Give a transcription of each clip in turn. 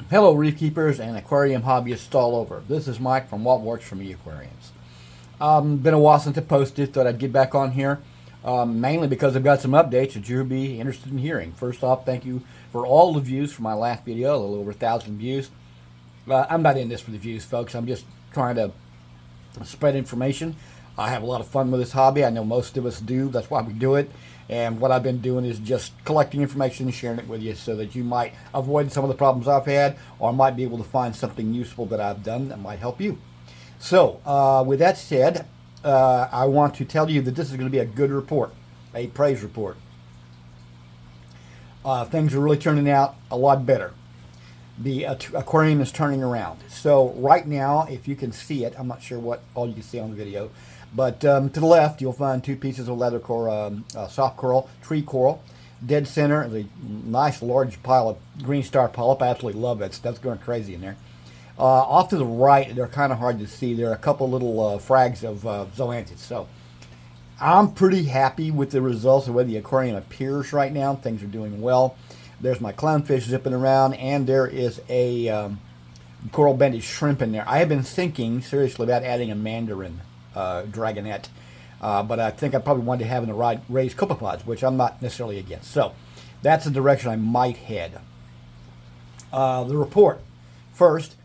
Hello, reef keepers and aquarium hobbyists all over. This is Mike from What Works for Me Aquariums. Been a while since I posted. Thought I'd get back on here, mainly because I've got some updates that you'll be interested in hearing. First off, thank you for all the views for my last video, a little over 1,000 views. I'm not in this for the views, folks. I'm just trying to spread information. I have a lot of fun with this hobby. I know most of us do. That's why we do it. And what I've been doing is just collecting information and sharing it with you so that you might avoid some of the problems I've had, or might be able to find something useful that I've done that might help you. So, with that said, I want to tell you that this is going to be a good report, a praise report. Things are really turning out a lot better. The aquarium is turning around. So right now, if you can see it, I'm not sure what all you can see on the video, but to the left, you'll find two pieces of leather coral, soft coral, tree coral. Dead center is a nice large pile of green star polyp. I absolutely love it. Stuff's going crazy in there. Off to the right, they're kind of hard to see. There are a couple little frags of zoanthids. So I'm pretty happy with the results of the way the aquarium appears right now. Things are doing well. There's my clownfish zipping around, and there is a coral banded shrimp in there. I have been thinking seriously about adding a mandarin dragonette, but I think I probably wanted to have in the raised copepods, which I'm not necessarily against. So that's the direction I might head. The report. First,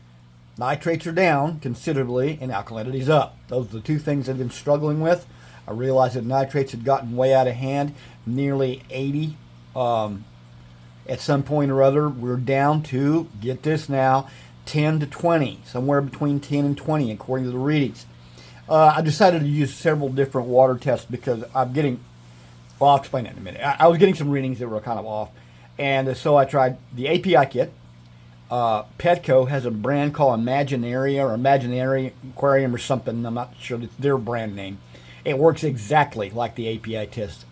nitrates are down considerably and alkalinity is up. Those are the two things I've been struggling with. I realized that nitrates had gotten way out of hand, nearly 80. At some point or other, we're down to, get this now, 10 to 20, somewhere between 10 and 20 according to the readings. I decided to use several different water tests because I'm getting, well, I'll explain that in a minute. I was getting some readings that were kind of off, and so I tried the API kit. Petco has a brand called Imaginaria or Imaginary Aquarium or something. I'm not sure it's their brand name. It works exactly like the API test.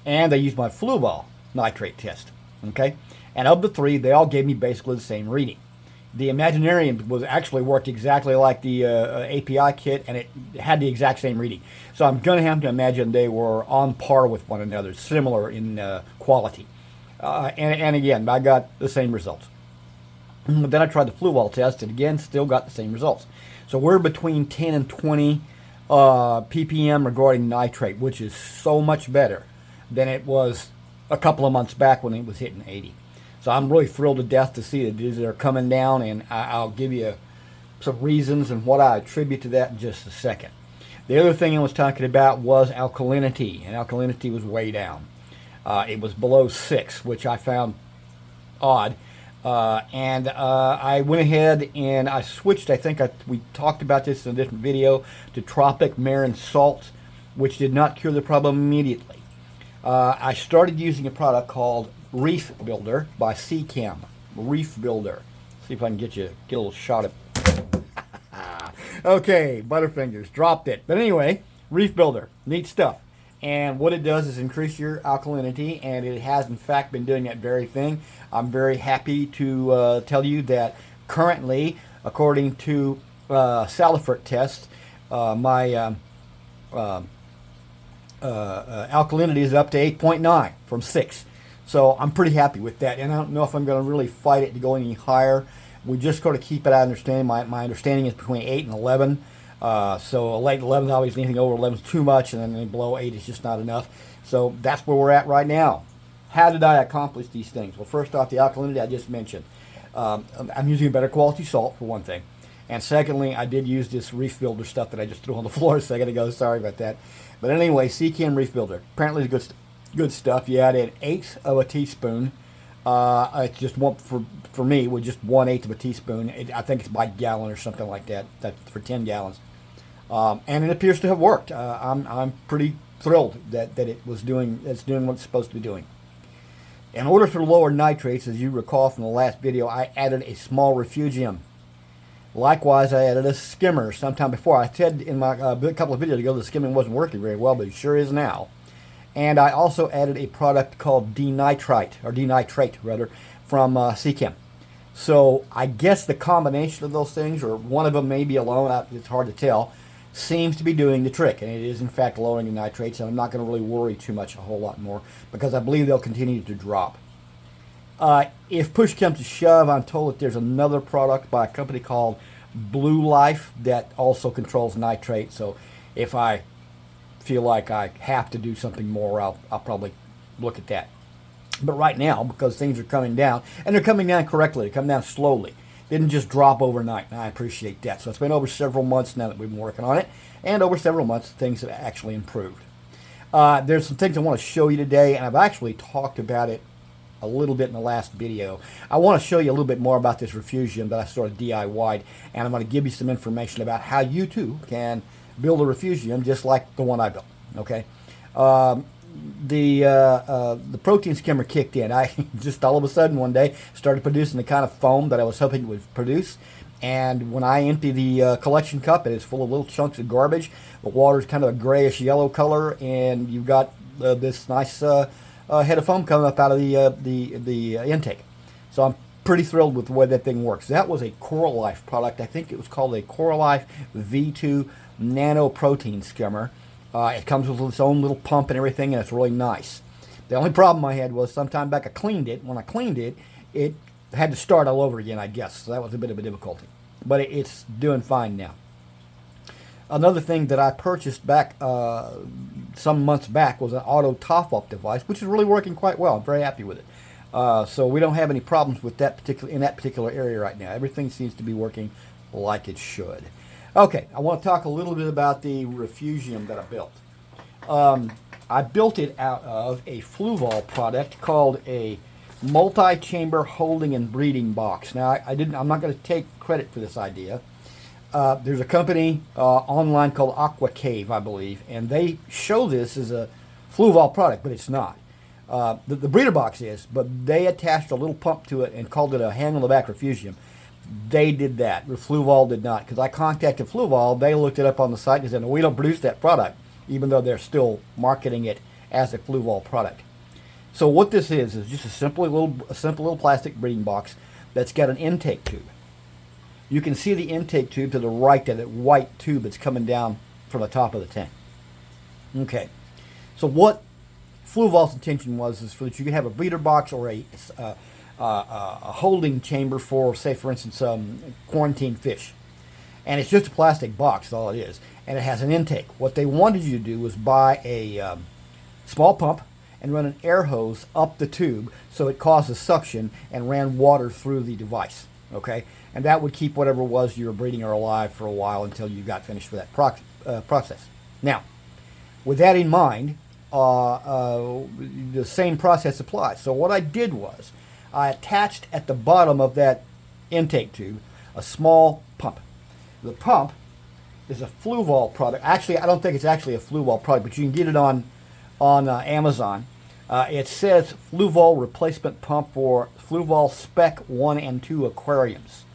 And I used my Fluval nitrate test. Okay, and of the three, they all gave me basically the same reading. The Imaginarium was actually worked exactly like the API kit, and it had the exact same reading. So I'm going to have to imagine they were on par with one another, similar in quality. And again, I got the same results. Then I tried the Fluval test, and again, still got the same results. So we're between 10 and 20 ppm regarding nitrate, which is so much better than it was a couple of months back when it was hitting 80. So I'm really thrilled to death to see that they're coming down, and I'll give you some reasons and what I attribute to that in just a second. The other thing I was talking about was alkalinity, and alkalinity was way down. It was below 6, which I found odd. And I went ahead and I switched, we talked about this in a different video, to Tropic Marin Salt, which did not cure the problem immediately. I started using a product called Reef Builder by Seachem. Reef Builder. See if I can get a little shot of. Okay, Butterfingers, dropped it. But anyway, Reef Builder, neat stuff. And what it does is increase your alkalinity, and it has in fact been doing that very thing. I'm very happy to tell you that currently, according to Salifert tests, my alkalinity is up to 8.9 from 6. So I'm pretty happy with that, and I don't know if I'm going to really fight it to go any higher. We just got to keep it out of understanding. My understanding is between 8 and 11. So a late 11 is obviously anything over 11 is too much, and then below 8 is just not enough. So that's where we're at right now. How did I accomplish these things? Well, first off, the alkalinity I just mentioned. I'm using a better quality salt, for one thing. And secondly, I did use this Reef Builder stuff that I just threw on the floor a second ago. Sorry about that. But anyway, Seachem Reef Builder. Apparently it's good stuff. You add an eighth of a teaspoon. It's just one, for me, with just 1/8 of a teaspoon. I think it's by gallon or something like that. That's for 10 gallons. And it appears to have worked. I'm pretty thrilled that it's doing what it's supposed to be doing. In order to lower nitrates, as you recall from the last video, I added a small refugium. Likewise, I added a skimmer sometime before. I said in my a couple of videos ago the skimming wasn't working very well, but it sure is now. And I also added a product called denitrate rather, from Seachem. So I guess the combination of those things, or one of them maybe alone, it's hard to tell, seems to be doing the trick. And it is in fact lowering the nitrates, and I'm not going to really worry too much a whole lot more because I believe they'll continue to drop. If push comes to shove, I'm told that there's another product by a company called Blue Life that also controls nitrate. So if I feel like I have to do something more, I'll probably look at that. But right now, because things are coming down, and they're coming down correctly, they come down slowly. Didn't just drop overnight, and I appreciate that. So it's been over several months now that we've been working on it, and over several months, things have actually improved. There's some things I want to show you today, and I've actually talked about it a little bit in the last video. I want to show you a little bit more about this refugium that I sort of DIY'd, and I'm going to give you some information about how you too can build a refugium just like the one I built. Okay, the protein skimmer kicked in. I just all of a sudden one day started producing the kind of foam that I was hoping it would produce. And when I empty the collection cup, it is full of little chunks of garbage. The water is kind of a grayish yellow color, and you've got this nice head of foam coming up out of the intake. So I'm pretty thrilled with the way that thing works. That was a Coral Life product. I think it was called a Coral Life V2 Nano Protein Skimmer. It comes with its own little pump and everything, and it's really nice. The only problem I had was sometime back I cleaned it. When I cleaned it, it had to start all over again, I guess. So that was a bit of a difficulty. But it's doing fine now. Another thing that I purchased back some months back was an auto top-up device, which is really working quite well. I'm very happy with it. So we don't have any problems with that in that particular area right now. Everything seems to be working like it should. Okay, I want to talk a little bit about the refugium that I built. I built it out of a Fluval product called a multi-chamber holding and breeding box. Now, I'm not going to take credit for this idea. There's a company online called Aqua Cave, I believe, and they show this as a Fluval product, but it's not. The breeder box is, but they attached a little pump to it and called it a hang on the back refugium. They did that. Fluval did not, because I contacted Fluval. They looked it up on the site and said, no, we don't produce that product, even though they're still marketing it as a Fluval product. So what this is just a simple little plastic breeding box that's got an intake tube. You can see the intake tube to the right, that white tube that's coming down from the top of the tank. Okay, so what Fluval's intention was is for that you could have a breeder box or a holding chamber for, say, for instance, quarantine fish. And it's just a plastic box, that's all it is. And it has an intake. What they wanted you to do was buy a small pump and run an air hose up the tube so it causes suction and ran water through the device. Okay? And that would keep whatever it was you were breeding alive for a while until you got finished with that process. Now, with that in mind, the same process applies. So what I did was I attached at the bottom of that intake tube a small pump. The pump is a Fluval product. Actually, I don't think it's actually a Fluval product, but you can get it on Amazon. It says Fluval replacement pump for Fluval Spec 1 and 2 aquariums.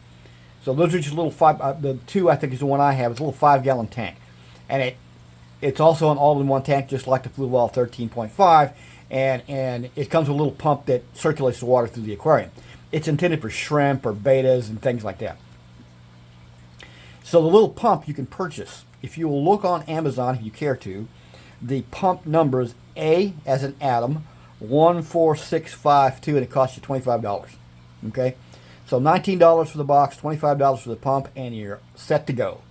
So those are just little the 2 I think is the one I have. It's a little 5-gallon tank. And it's also an all-in-one tank just like the Fluval 13.5. And it comes with a little pump that circulates the water through the aquarium. It's intended for shrimp or betas and things like that. So the little pump you can purchase. If you will look on Amazon, if you care to, the pump number is A as in Adam, 14652, and it costs you $25. Okay? So $19 for the box, $25 for the pump, and you're set to go.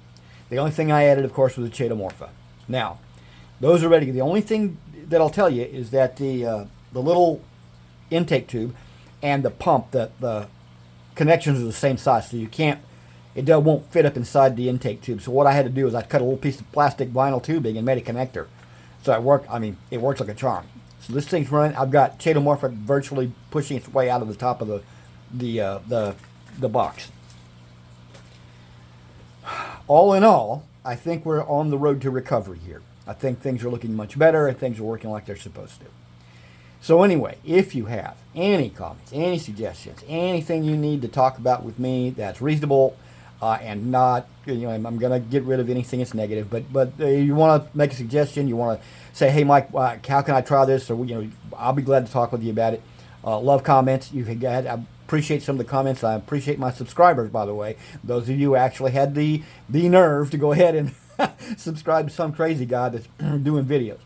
The only thing I added, of course, was a Chaetomorpha. Now, those are ready. The only thing that I'll tell you is that the little intake tube and the pump, the connections are the same size, so you can't, it won't fit up inside the intake tube. So what I had to do is I cut a little piece of plastic vinyl tubing and made a connector. So it worked like a charm. So this thing's running. I've got Chaetomorpha virtually pushing its way out of the top of the box. All in all, I think we're on the road to recovery here. I think things are looking much better and things are working like they're supposed to. So anyway, if you have any comments, any suggestions, anything you need to talk about with me that's reasonable and not, I'm going to get rid of anything that's negative, but you want to make a suggestion, you want to say, hey Mike, how can I try this? Or I'll be glad to talk with you about it. Love comments. I appreciate some of the comments. I appreciate my subscribers, by the way. Those of you who actually had the nerve to go ahead and subscribe to some crazy guy that's doing videos.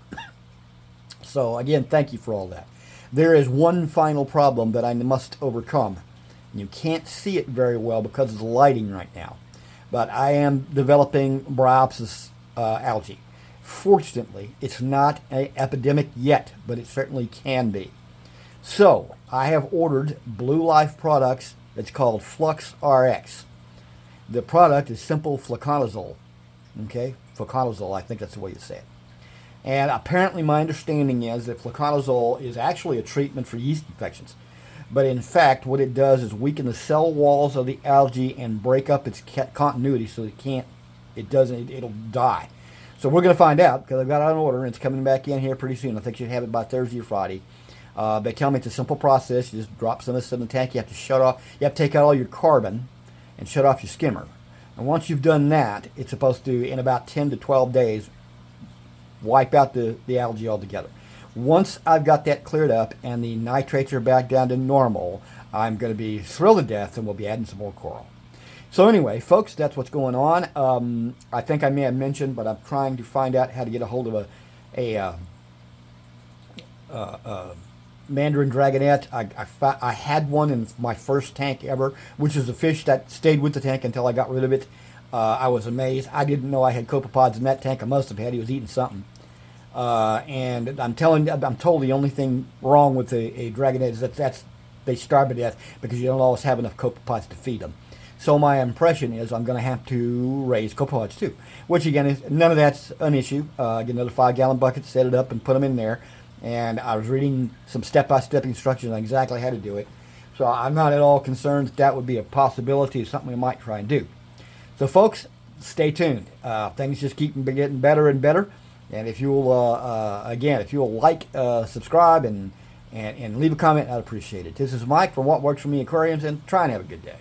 So again, thank you for all that. There is one final problem that I must overcome. You can't see it very well because of the lighting right now, but I am developing Bryopsis algae. Fortunately, it's not an epidemic yet, but it certainly can be. So I have ordered Blue Life products. It's called Flux RX. The product is simple fluconazole. Okay, fluconazole, I think that's the way you say it. And apparently my understanding is that fluconazole is actually a treatment for yeast infections. But in fact, what it does is weaken the cell walls of the algae and break up its continuity so it'll die. So we're going to find out, because I've got it on order and it's coming back in here pretty soon. I think you should have it by Thursday or Friday. They tell me it's a simple process. You just drop some of this in the tank. You have to shut off. You have to take out all your carbon and shut off your skimmer. And once you've done that, it's supposed to, in about 10 to 12 days, wipe out the algae altogether. Once I've got that cleared up and the nitrates are back down to normal, I'm going to be thrilled to death, and we'll be adding some more coral. So anyway, folks, that's what's going on. I think I may have mentioned, but I'm trying to find out how to get a hold of a Mandarin Dragonette. I had one in my first tank ever, which is a fish that stayed with the tank until I got rid of it. I was amazed. I didn't know I had copepods in that tank. I must have had. He was eating something. And I'm told the only thing wrong with a Dragonette is that they starve to death because you don't always have enough copepods to feed them. So my impression is I'm going to have to raise copepods too, which again is none of that's an issue. Get another 5-gallon bucket, set it up, and put them in there. And I was reading some step-by-step instructions on exactly how to do it. So I'm not at all concerned that would be a possibility, something we might try and do. So folks, stay tuned. Things just keep getting better and better. And if you'll, again, if you'll like, subscribe, and leave a comment, I'd appreciate it. This is Mike from What Works For Me Aquariums, and try and have a good day.